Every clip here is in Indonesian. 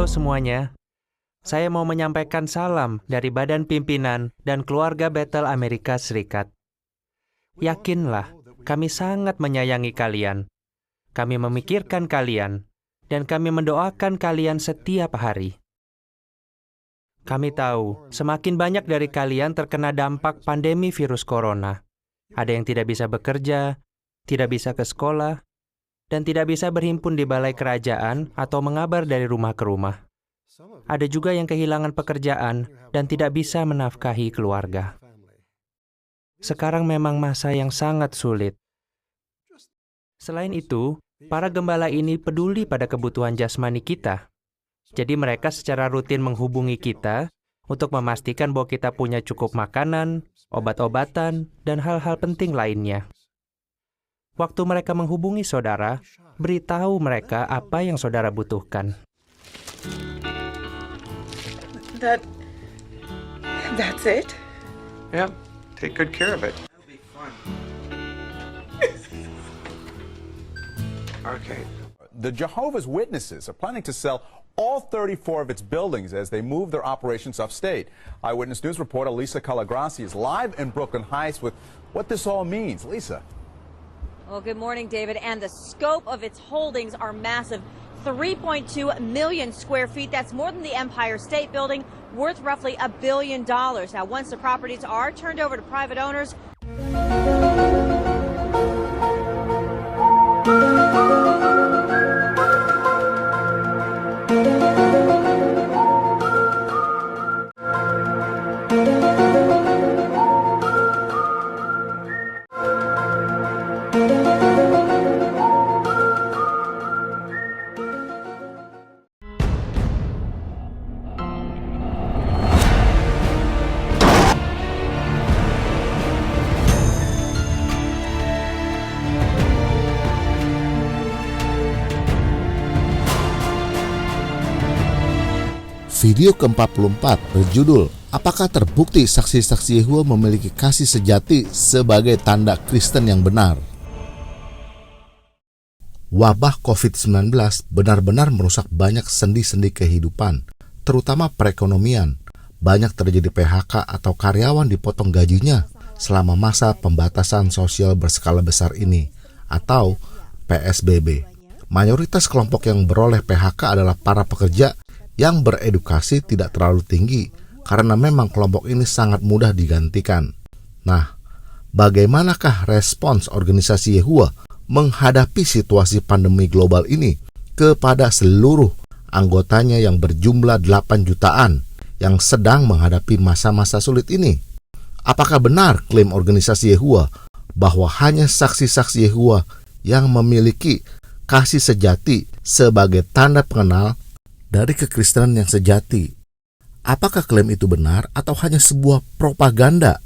Halo semuanya, saya mau menyampaikan salam dari Badan Pimpinan dan keluarga Bethel Amerika Serikat. Yakinlah, kami sangat menyayangi kalian. Kami memikirkan kalian, dan kami mendoakan kalian setiap hari. Kami tahu, semakin banyak dari kalian terkena dampak pandemi virus corona. Ada yang tidak bisa bekerja, tidak bisa ke sekolah, dan tidak bisa berhimpun di balai kerajaan atau mengabar dari rumah ke rumah. Ada juga yang kehilangan pekerjaan dan tidak bisa menafkahi keluarga. Sekarang memang masa yang sangat sulit. Selain itu, para gembala ini peduli pada kebutuhan jasmani kita. Jadi mereka secara rutin menghubungi kita untuk memastikan bahwa kita punya cukup makanan, obat-obatan, dan hal-hal penting lainnya. Waktu mereka menghubungi saudara, beritahu mereka apa yang saudara butuhkan. That's it? Yeah, take good care of it. Okay. The Jehovah's Witnesses are planning to sell all 34 of its buildings as they move their operations upstate. Eyewitness News reporter Lisa Calagrassi is live in Brooklyn Heights with what this all means. Lisa. Well, good morning, David. And the scope of its holdings are massive. 3.2 million square feet. That's more than the Empire State Building, worth roughly $1 billion. Now, once the properties are turned over to private owners, Video ke-44 berjudul Apakah terbukti saksi-saksi Yehova memiliki kasih sejati sebagai tanda Kristen yang benar? Wabah COVID-19 benar-benar merusak banyak sendi-sendi kehidupan, terutama perekonomian. Banyak terjadi PHK atau karyawan dipotong gajinya selama masa pembatasan sosial berskala besar ini, atau PSBB. Mayoritas kelompok yang beroleh PHK adalah para pekerja yang beredukasi tidak terlalu tinggi, karena memang kelompok ini sangat mudah digantikan. Nah, bagaimanakah respons organisasi Yehova menghadapi situasi pandemi global ini kepada seluruh anggotanya yang berjumlah 8 jutaan yang sedang menghadapi masa-masa sulit ini? Apakah benar klaim organisasi Yehova bahwa hanya saksi-saksi Yehova yang memiliki kasih sejati sebagai tanda pengenal dari kekristenan yang sejati? Apakah klaim itu benar atau hanya sebuah propaganda?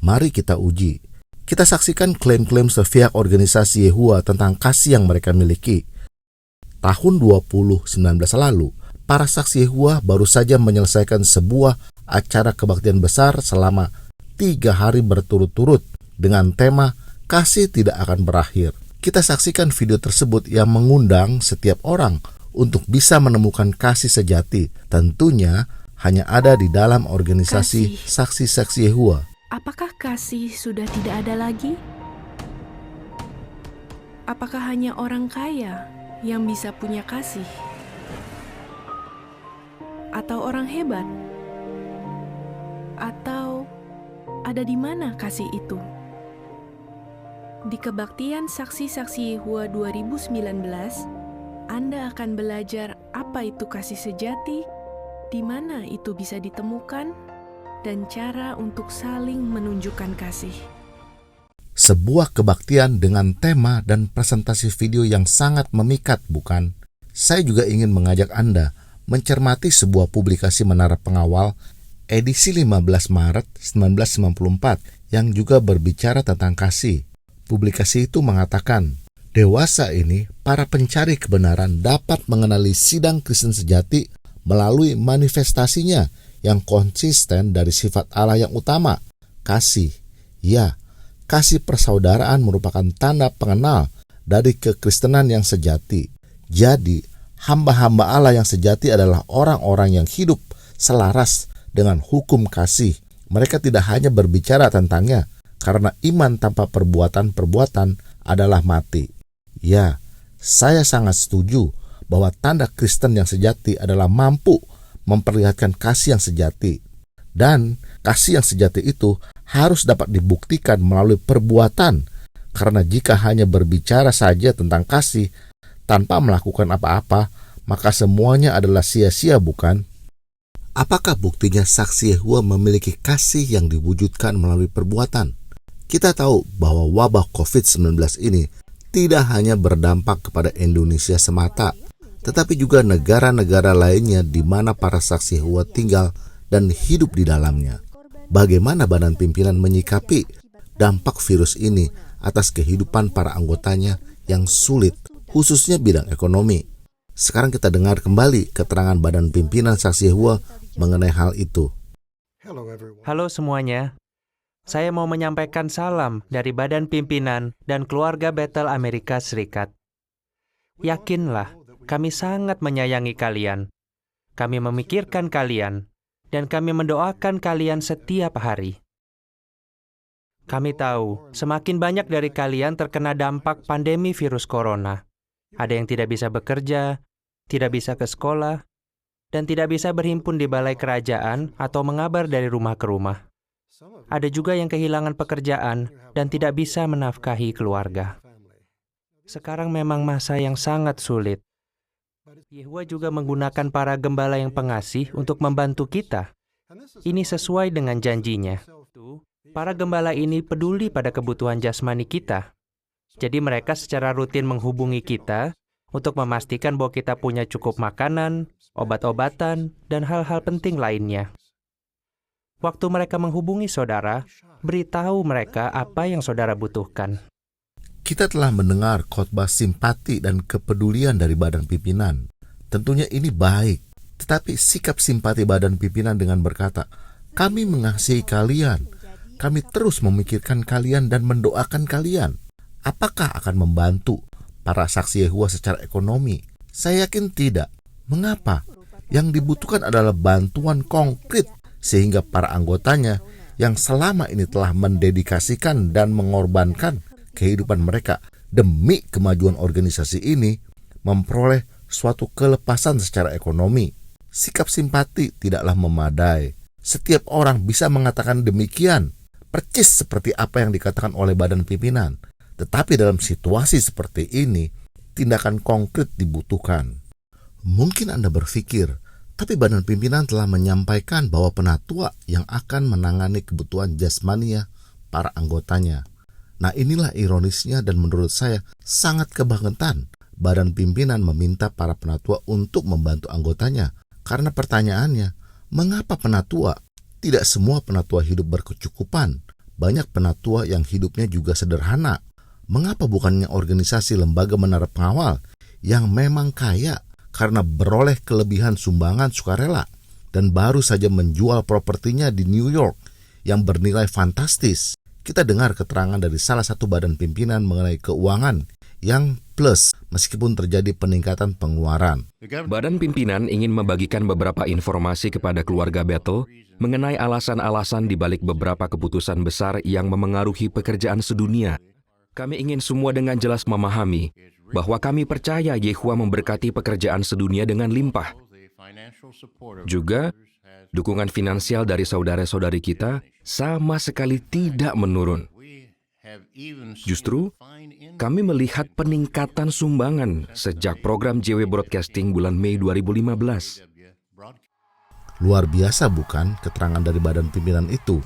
Mari kita uji. Kita saksikan klaim-klaim sepihak organisasi Yehova tentang kasih yang mereka miliki. Tahun 2019 lalu, para saksi Yehova baru saja menyelesaikan sebuah acara kebaktian besar selama 3 hari berturut-turut dengan tema Kasih Tidak Akan Berakhir. Kita saksikan video tersebut yang mengundang setiap orang untuk bisa menemukan kasih sejati. Tentunya hanya ada di dalam organisasi saksi-saksi Yehova. Apakah kasih sudah tidak ada lagi? Apakah hanya orang kaya yang bisa punya kasih? Atau orang hebat? Atau ada di mana kasih itu? Di Kebaktian Saksi-Saksi Yehova 2019, Anda akan belajar apa itu kasih sejati, di mana itu bisa ditemukan, dan cara untuk saling menunjukkan kasih. Sebuah kebaktian dengan tema dan presentasi video yang sangat memikat, bukan? Saya juga ingin mengajak Anda mencermati sebuah publikasi Menara Pengawal edisi 15 Maret 1994 yang juga berbicara tentang kasih. Publikasi itu mengatakan, dewasa ini, para pencari kebenaran dapat mengenali sidang Kristen sejati melalui manifestasinya yang konsisten dari sifat Allah yang utama, kasih. Ya, kasih persaudaraan merupakan tanda pengenal dari kekristenan yang sejati. Jadi, hamba-hamba Allah yang sejati adalah orang-orang yang hidup selaras dengan hukum kasih. Mereka tidak hanya berbicara tentangnya, karena iman tanpa perbuatan-perbuatan adalah mati. Ya, saya sangat setuju bahwa tanda Kristen yang sejati adalah mampu memperlihatkan kasih yang sejati. Dan kasih yang sejati itu harus dapat dibuktikan melalui perbuatan, karena jika hanya berbicara saja tentang kasih tanpa melakukan apa-apa, maka semuanya adalah sia-sia, bukan? Apakah buktinya saksi Yehova memiliki kasih yang diwujudkan melalui perbuatan? Kita tahu bahwa wabah COVID-19 ini tidak hanya berdampak kepada Indonesia semata, tetapi juga negara-negara lainnya di mana para saksi Yehova tinggal dan hidup di dalamnya. Bagaimana badan pimpinan menyikapi dampak virus ini atas kehidupan para anggotanya yang sulit, khususnya bidang ekonomi? Sekarang kita dengar kembali keterangan badan pimpinan saksi Yehova mengenai hal itu. Halo semuanya. Saya mau menyampaikan salam dari badan pimpinan dan keluarga Bethel Amerika Serikat. Yakinlah, kami sangat menyayangi kalian. Kami memikirkan kalian, dan kami mendoakan kalian setiap hari. Kami tahu, semakin banyak dari kalian terkena dampak pandemi virus corona. Ada yang tidak bisa bekerja, tidak bisa ke sekolah, dan tidak bisa berhimpun di balai kerajaan atau mengabar dari rumah ke rumah. Ada juga yang kehilangan pekerjaan dan tidak bisa menafkahi keluarga. Sekarang memang masa yang sangat sulit. Yehova juga menggunakan para gembala yang pengasih untuk membantu kita. Ini sesuai dengan janjinya. Para gembala ini peduli pada kebutuhan jasmani kita. Jadi mereka secara rutin menghubungi kita untuk memastikan bahwa kita punya cukup makanan, obat-obatan, dan hal-hal penting lainnya. Waktu mereka menghubungi saudara, beritahu mereka apa yang saudara butuhkan. Kita telah mendengar khotbah simpati dan kepedulian dari badan pimpinan. Tentunya ini baik, tetapi sikap simpati badan pimpinan dengan berkata, "Kami mengasihi kalian, kami terus memikirkan kalian dan mendoakan kalian." Apakah akan membantu para saksi Yehova secara ekonomi? Saya yakin tidak. Mengapa? Yang dibutuhkan adalah bantuan konkret, sehingga para anggotanya yang selama ini telah mendedikasikan dan mengorbankan kehidupan mereka demi kemajuan organisasi ini memperoleh suatu kelepasan secara ekonomi. Sikap simpati tidaklah memadai. Setiap orang bisa mengatakan demikian, percis seperti apa yang dikatakan oleh badan pimpinan. Tetapi dalam situasi seperti ini, tindakan konkret dibutuhkan. Mungkin Anda berpikir, tapi badan pimpinan telah menyampaikan bahwa penatua yang akan menangani kebutuhan jasmania para anggotanya. Nah, inilah ironisnya dan menurut saya sangat kebangetan. Badan pimpinan meminta para penatua untuk membantu anggotanya. Karena pertanyaannya, mengapa penatua? Tidak semua penatua hidup berkecukupan. Banyak penatua yang hidupnya juga sederhana. Mengapa bukannya organisasi lembaga menara pengawal yang memang kaya karena beroleh kelebihan sumbangan sukarela dan baru saja menjual propertinya di New York yang bernilai fantastis? Kita dengar keterangan dari salah satu badan pimpinan mengenai keuangan yang plus meskipun terjadi peningkatan pengeluaran. Badan pimpinan ingin membagikan beberapa informasi kepada keluarga Bethel mengenai alasan-alasan di balik beberapa keputusan besar yang memengaruhi pekerjaan sedunia. Kami ingin semua dengan jelas memahami bahwa kami percaya Yehova memberkati pekerjaan sedunia dengan limpah. Juga, dukungan finansial dari saudara-saudari kita sama sekali tidak menurun. Justru, kami melihat peningkatan sumbangan sejak program JW Broadcasting bulan Mei 2015. Luar biasa bukan keterangan dari badan pimpinan itu?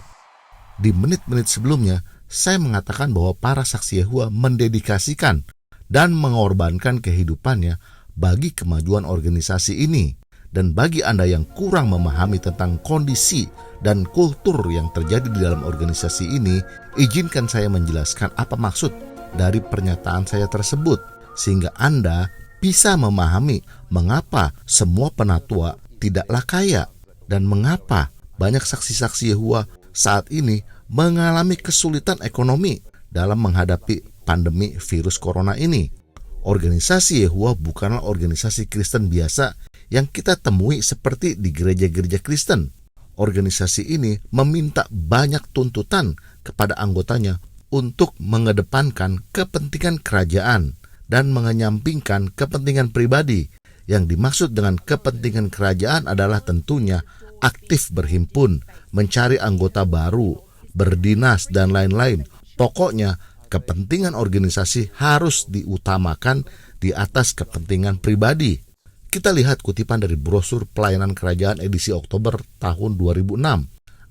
Di menit-menit sebelumnya, saya mengatakan bahwa para saksi Yehova mendedikasikan dan mengorbankan kehidupannya bagi kemajuan organisasi ini. Dan bagi Anda yang kurang memahami tentang kondisi dan kultur yang terjadi di dalam organisasi ini, izinkan saya menjelaskan apa maksud dari pernyataan saya tersebut, sehingga Anda bisa memahami mengapa semua penatua tidaklah kaya dan mengapa banyak saksi-saksi Yehova saat ini mengalami kesulitan ekonomi dalam menghadapi pandemi virus corona ini. Organisasi Yehua bukanlah organisasi Kristen biasa yang kita temui seperti di gereja-gereja Kristen. Organisasi ini meminta banyak tuntutan kepada anggotanya untuk mengedepankan kepentingan kerajaan dan mengenyampingkan kepentingan pribadi. Yang dimaksud dengan kepentingan kerajaan adalah tentunya aktif berhimpun, mencari anggota baru, berdinas, dan lain-lain. Pokoknya, kepentingan organisasi harus diutamakan di atas kepentingan pribadi. Kita lihat kutipan dari brosur Pelayanan Kerajaan edisi Oktober tahun 2006.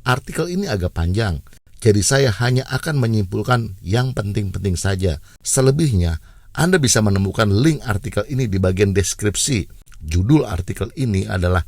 Artikel ini agak panjang, jadi saya hanya akan menyimpulkan yang penting-penting saja. Selebihnya, Anda bisa menemukan link artikel ini di bagian deskripsi. Judul artikel ini adalah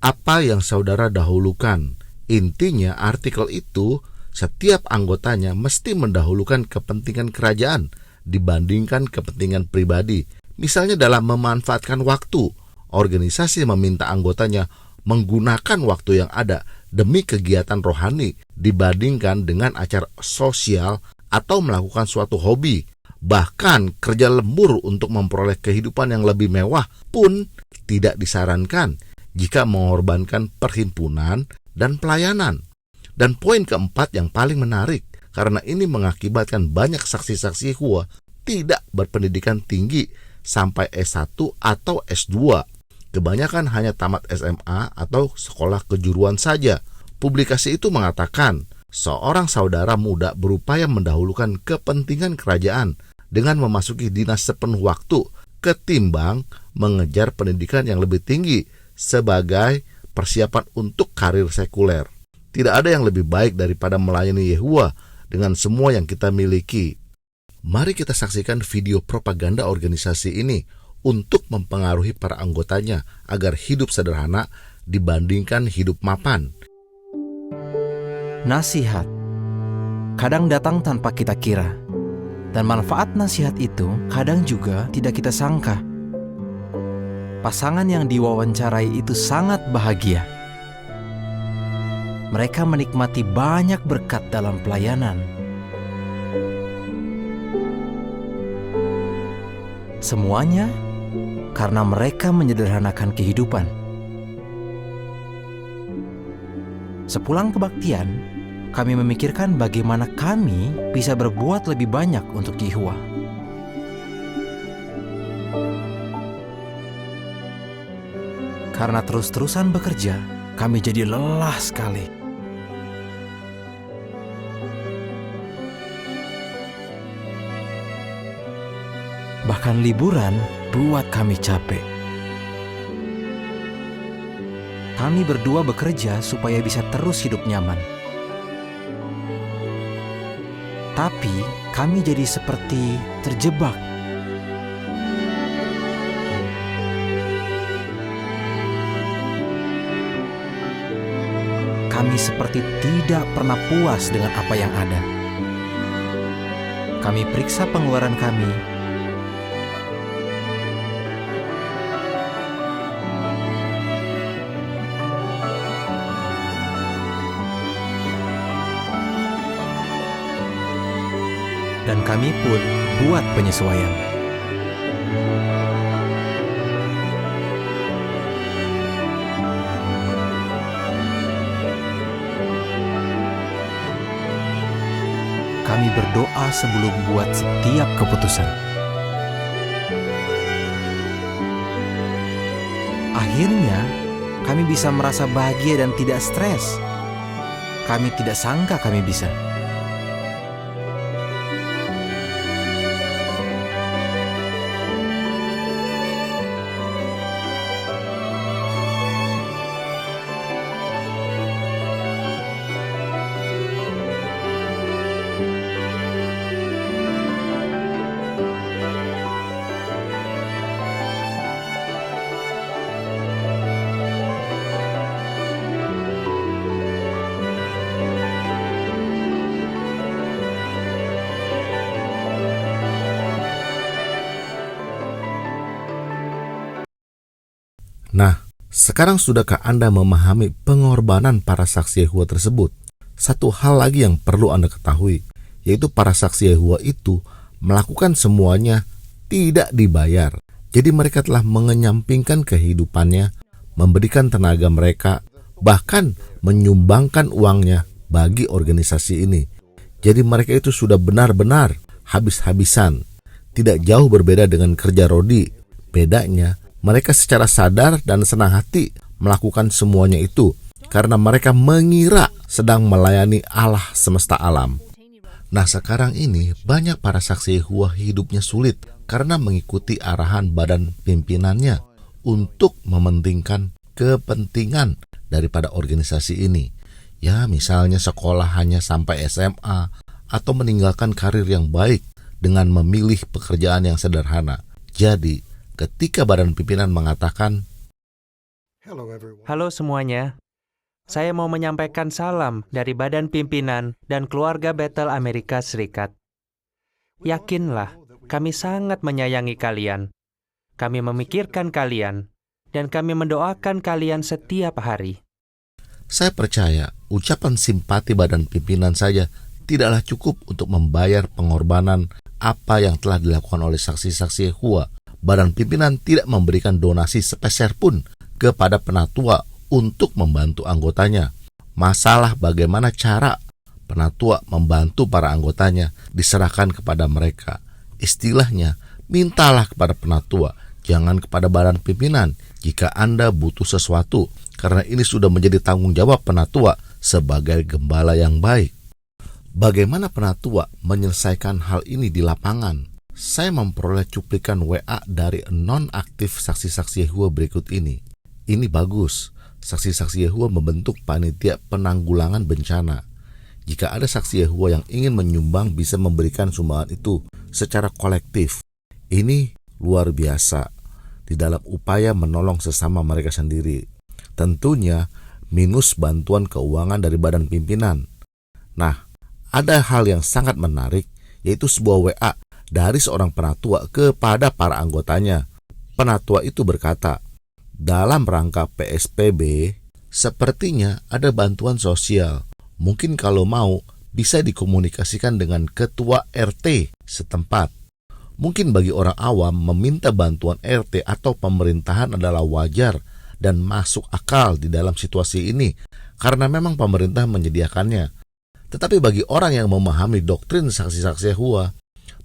Apa yang Saudara Dahulukan. Intinya artikel itu, setiap anggotanya mesti mendahulukan kepentingan kerajaan dibandingkan kepentingan pribadi. Misalnya dalam memanfaatkan waktu, organisasi meminta anggotanya menggunakan waktu yang ada demi kegiatan rohani dibandingkan dengan acara sosial atau melakukan suatu hobi. Bahkan kerja lembur untuk memperoleh kehidupan yang lebih mewah pun tidak disarankan jika mengorbankan perhimpunan dan pelayanan. Dan poin keempat yang paling menarik, karena ini mengakibatkan banyak saksi-saksi Yehua tidak berpendidikan tinggi sampai S1 atau S2. Kebanyakan hanya tamat SMA atau sekolah kejuruan saja. Publikasi itu mengatakan, seorang saudara muda berupaya mendahulukan kepentingan kerajaan dengan memasuki dinas sepenuh waktu ketimbang mengejar pendidikan yang lebih tinggi sebagai persiapan untuk karir sekuler. Tidak ada yang lebih baik daripada melayani Yehua dengan semua yang kita miliki. Mari kita saksikan video propaganda organisasi ini untuk mempengaruhi para anggotanya agar hidup sederhana dibandingkan hidup mapan. Nasihat kadang datang tanpa kita kira, dan manfaat nasihat itu kadang juga tidak kita sangka. Pasangan yang diwawancarai itu sangat bahagia. Mereka menikmati banyak berkat dalam pelayanan. Semuanya karena mereka menyederhanakan kehidupan. Sepulang kebaktian, kami memikirkan bagaimana kami bisa berbuat lebih banyak untuk Yehua. Karena terus-terusan bekerja, kami jadi lelah sekali. Bahkan liburan buat kami capek. Kami berdua bekerja supaya bisa terus hidup nyaman. Tapi kami jadi seperti terjebak. Kami seperti tidak pernah puas dengan apa yang ada. Kami periksa pengeluaran kami. Dan kami pun buat penyesuaian. Kami berdoa sebelum buat setiap keputusan. Akhirnya, kami bisa merasa bahagia dan tidak stres. Kami tidak sangka kami bisa. Nah, sekarang sudahkah Anda memahami pengorbanan para saksi Yehua tersebut? Satu hal lagi yang perlu Anda ketahui, yaitu para saksi Yehua itu melakukan semuanya tidak dibayar. Jadi mereka telah mengenyampingkan kehidupannya, memberikan tenaga mereka, bahkan menyumbangkan uangnya bagi organisasi ini. Jadi mereka itu sudah benar-benar habis-habisan. Tidak jauh berbeda dengan kerja Rodi. Bedanya, mereka secara sadar dan senang hati melakukan semuanya itu karena mereka mengira sedang melayani Allah semesta alam. Nah, sekarang ini banyak para saksi Yehova hidupnya sulit karena mengikuti arahan badan pimpinannya untuk mementingkan kepentingan daripada organisasi ini. Ya, misalnya sekolah hanya sampai SMA atau meninggalkan karir yang baik dengan memilih pekerjaan yang sederhana. Jadi, ketika badan pimpinan mengatakan, Halo semuanya, saya mau menyampaikan salam dari badan pimpinan dan keluarga Bethel Amerika Serikat. Yakinlah, kami sangat menyayangi kalian. Kami memikirkan kalian, dan kami mendoakan kalian setiap hari. saya percaya ucapan simpati badan pimpinan saja tidaklah cukup untuk membayar pengorbanan apa yang telah dilakukan oleh saksi-saksi Yehova. Badan pimpinan tidak memberikan donasi sepeser pun kepada penatua untuk membantu anggotanya. Masalah bagaimana cara penatua membantu para anggotanya diserahkan kepada mereka. Istilahnya, mintalah kepada penatua, jangan kepada badan pimpinan jika Anda butuh sesuatu, karena ini sudah menjadi tanggung jawab penatua sebagai gembala yang baik. Bagaimana penatua menyelesaikan hal ini di lapangan? Saya memperoleh cuplikan WA dari non-aktif saksi-saksi Yehova berikut ini. Ini bagus. Saksi-saksi Yehova membentuk panitia penanggulangan bencana. Jika ada saksi Yehova yang ingin menyumbang bisa memberikan sumbangan itu secara kolektif. Ini luar biasa di dalam upaya menolong sesama mereka sendiri. Tentunya minus bantuan keuangan dari badan pimpinan. Nah, ada hal yang sangat menarik, yaitu sebuah WA dari seorang penatua kepada para anggotanya. Penatua itu berkata, dalam rangka PSBB, sepertinya ada bantuan sosial. Mungkin kalau mau, bisa dikomunikasikan dengan ketua RT setempat. Mungkin bagi orang awam, meminta bantuan RT atau pemerintahan adalah wajar dan masuk akal di dalam situasi ini, karena memang pemerintah menyediakannya. Tetapi bagi orang yang memahami doktrin saksi-saksi Yehova,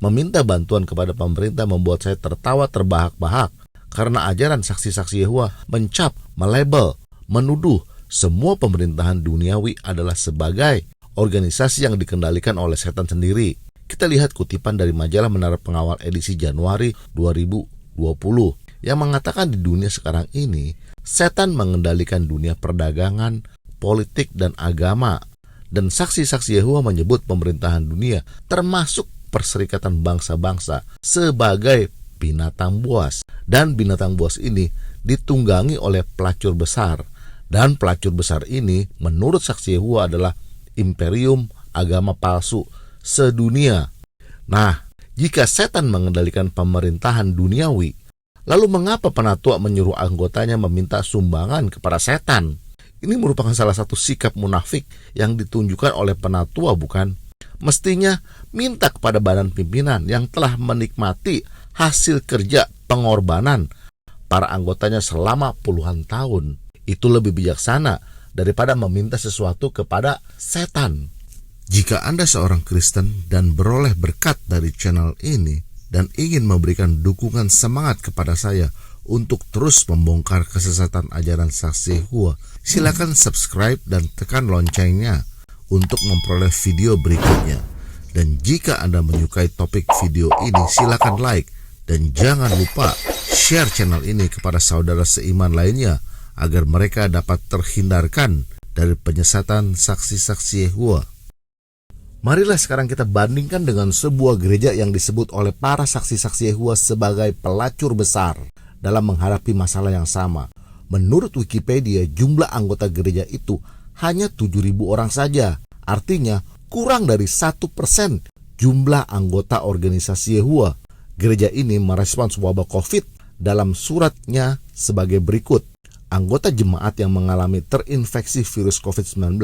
meminta bantuan kepada pemerintah membuat saya tertawa terbahak-bahak, karena ajaran saksi-saksi Yehova mencap, melabel, menuduh semua pemerintahan duniawi adalah sebagai organisasi yang dikendalikan oleh setan sendiri. Kita lihat kutipan dari majalah Menara Pengawal edisi Januari 2020 yang mengatakan di dunia sekarang ini, setan mengendalikan dunia perdagangan, politik, dan agama. Dan saksi-saksi Yehova menyebut pemerintahan dunia, termasuk Perserikatan Bangsa-Bangsa, sebagai binatang buas. Dan binatang buas ini ditunggangi oleh pelacur besar. Dan pelacur besar ini menurut saksi Yehova adalah imperium agama palsu sedunia. Nah, jika setan mengendalikan pemerintahan duniawi, lalu mengapa penatua menyuruh anggotanya meminta sumbangan kepada setan? Ini merupakan salah satu sikap munafik yang ditunjukkan oleh penatua, bukan? Mestinya minta kepada badan pimpinan yang telah menikmati hasil kerja pengorbanan para anggotanya selama puluhan tahun. Itu lebih bijaksana daripada meminta sesuatu kepada setan. Jika Anda seorang Kristen dan beroleh berkat dari channel ini dan ingin memberikan dukungan semangat kepada saya untuk terus membongkar kesesatan ajaran saksi Yehova, silakan subscribe dan tekan loncengnya untuk memperoleh video berikutnya. Dan jika Anda menyukai topik video ini, silakan like dan jangan lupa share channel ini kepada saudara seiman lainnya agar mereka dapat terhindarkan dari penyesatan saksi-saksi Yehova. Marilah sekarang kita bandingkan dengan sebuah gereja yang disebut oleh para saksi-saksi Yehova sebagai pelacur besar dalam menghadapi masalah yang sama. Menurut Wikipedia, jumlah anggota gereja itu hanya 7.000 orang saja. Artinya kurang dari 1% jumlah anggota organisasi Yehova. Gereja ini merespons wabah COVID dalam suratnya sebagai berikut. Anggota jemaat yang mengalami terinfeksi virus COVID-19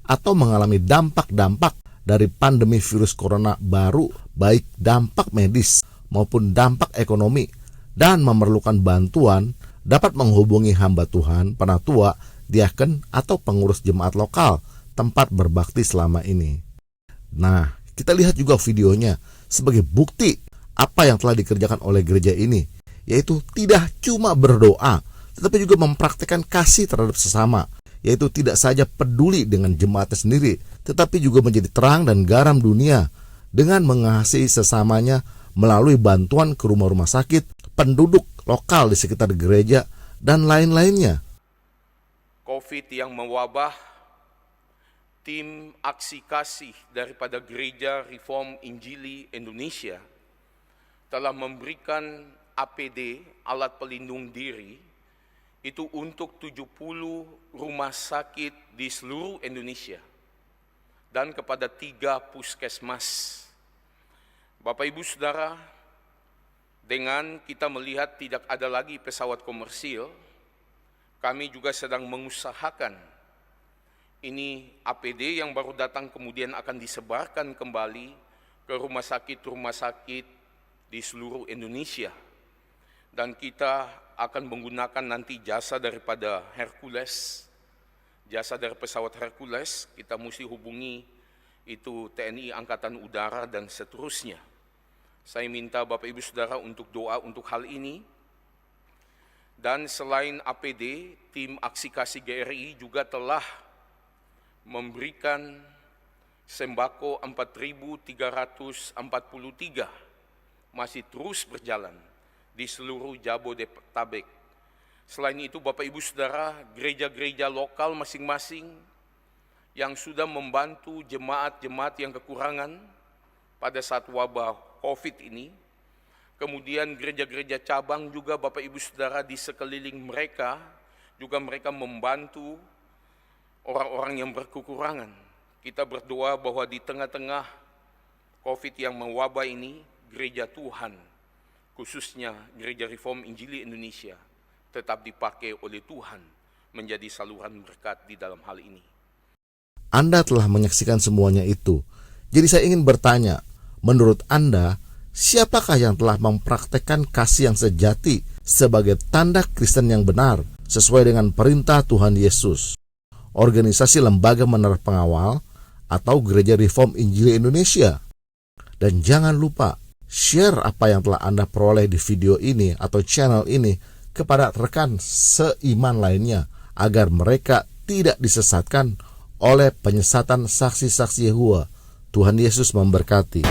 atau mengalami dampak-dampak dari pandemi virus corona baru, baik dampak medis maupun dampak ekonomi dan memerlukan bantuan dapat menghubungi hamba Tuhan, penatua, diaken, atau pengurus jemaat lokal tempat berbakti selama ini. Nah, kita lihat juga videonya sebagai bukti apa yang telah dikerjakan oleh gereja ini, yaitu tidak cuma berdoa, tetapi juga mempraktikkan kasih terhadap sesama, yaitu tidak saja peduli dengan jemaatnya sendiri, tetapi juga menjadi terang dan garam dunia dengan mengasihi sesamanya melalui bantuan ke rumah-rumah sakit, penduduk lokal di sekitar gereja, dan lain-lainnya. COVID yang mewabah, tim aksi kasih daripada Gereja Reform Injili Indonesia telah memberikan APD, alat pelindung diri, itu untuk 70 rumah sakit di seluruh Indonesia dan kepada 3 puskesmas. Bapak Ibu Saudara, dengan kita melihat tidak ada lagi pesawat komersil, kami juga sedang mengusahakan ini APD yang baru datang kemudian akan disebarkan kembali ke rumah sakit di seluruh Indonesia. Dan kita akan menggunakan nanti jasa daripada Hercules, jasa dari pesawat Hercules, kita mesti hubungi itu TNI Angkatan Udara dan seterusnya. Saya minta Bapak Ibu Saudara untuk doa untuk hal ini. Dan selain APD, tim Aksi Kasih GRI juga telah memberikan sembako 4.343 masih terus berjalan di seluruh Jabodetabek. Selain itu Bapak Ibu Saudara, gereja-gereja lokal masing-masing yang sudah membantu jemaat-jemaat yang kekurangan pada saat wabah COVID ini. Kemudian gereja-gereja cabang juga Bapak Ibu Saudara di sekeliling mereka, juga mereka membantu orang-orang yang berkekurangan. Kita berdoa bahwa di tengah-tengah COVID yang mewabah ini, gereja Tuhan, khususnya Gereja Reform Injili Indonesia, tetap dipakai oleh Tuhan menjadi saluran berkat di dalam hal ini. Anda telah menyaksikan semuanya itu. Jadi saya ingin bertanya, menurut Anda, siapakah yang telah mempraktekkan kasih yang sejati sebagai tanda Kristen yang benar sesuai dengan perintah Tuhan Yesus? Organisasi lembaga menara pengawal atau Gereja Reform Injili Indonesia? Dan jangan lupa share apa yang telah Anda peroleh di video ini atau channel ini kepada rekan seiman lainnya agar mereka tidak disesatkan oleh penyesatan saksi-saksi Yehova. Tuhan Yesus memberkati.